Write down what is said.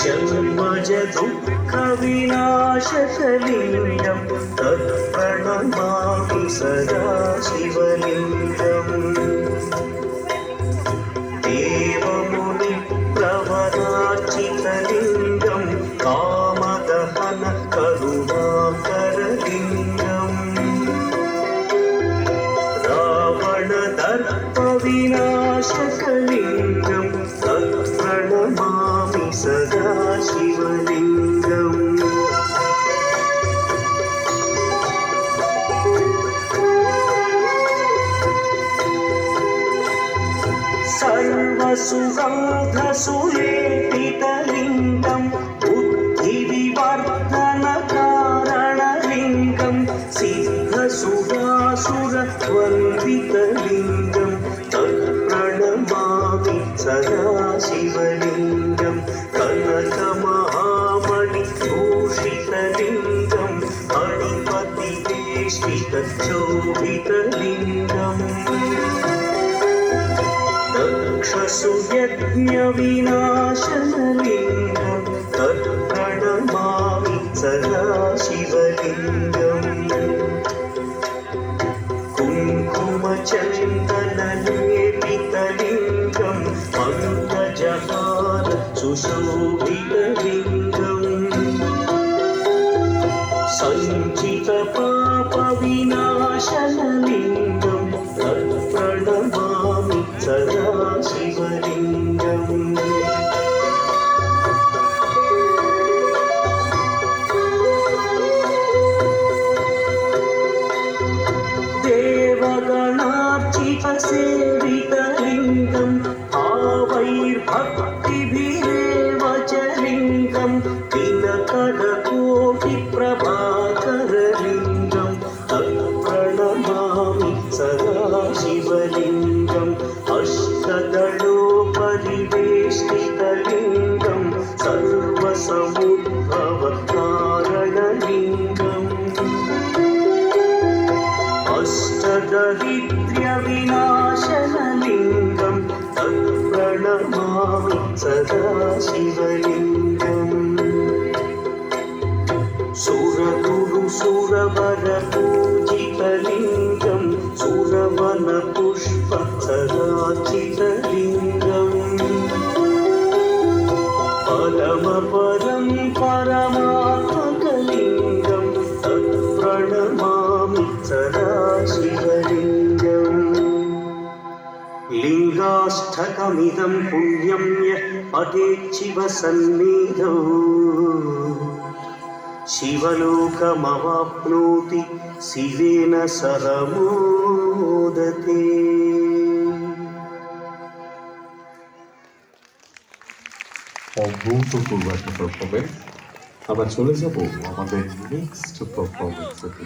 जन्मज दुःखविनाशकलिङ्गं तत्प्रणमामि सदा शिवलिङ्गम् देवमुनिप्रवरार्चितलिङ्गं कामदहन करुणाकरलिङ्गम् रावणदर्पविनाशकलिङ्गं तत्प्रणमामि सदा शिवलिङ्गम् सर्वसुगन्धसुलेपितलिङ्गं बुद्धिविवर्धनकारणलिङ्गं सिद्धसुरासुरद्वन्द्वितलिङ्गं तत्प्रणमामि सदा शिवलिङ्गं कनकमहामणिभूषितलिङ्गं मणिपतिवेष्टितच्छोभितलिङ्गम् दक्षसुयज्ञविनाशनलिङ्गं तत्प्रणमामि सदा शिवलिङ्गम् कुङ्कुमचन्दनलेपितलिङ्गं पङ्कजहार सुशोभितलिङ्गम् सञ्चितपापविनाशनलिङ्गं तत्प्रणमामि सदा शिवलिङ्गम् देवगणार्चितसेवितलिङ्गं भावैर्भक्तिभिरेव च लिङ्गं दिनकरकोटिप्रभाकरलिङ्गं तत्प्रणमामि सदा शिवलिङ्गम् अष्टदलोपरिवेष्टितलिङ्गं सर्वसमुद्भवकारणलिङ्गम् अष्टदरिद्र्यविनाशनलिङ्गं तत्प्रणमामि सदा शिवलिङ्गम् सुरगुरुसुरवरपूजितलिङ्गं सुरवनपुष्पसरार्चितलिङ्गम् परमपरं परमात्मकलिङ्गं तत्प्रणमामि सदा शिवलिङ्गम् लिङ्गाष्टकमिदं पुण्यं यः पठेच्छिवसन्निधौ शिवलोकमवाप्नोति शिवेन सह मोदते। অভূতপূর্ব একটা পারফরমেন্স। আবার চলে যাব আমাদের নেক্সট পারফরমেন্সে।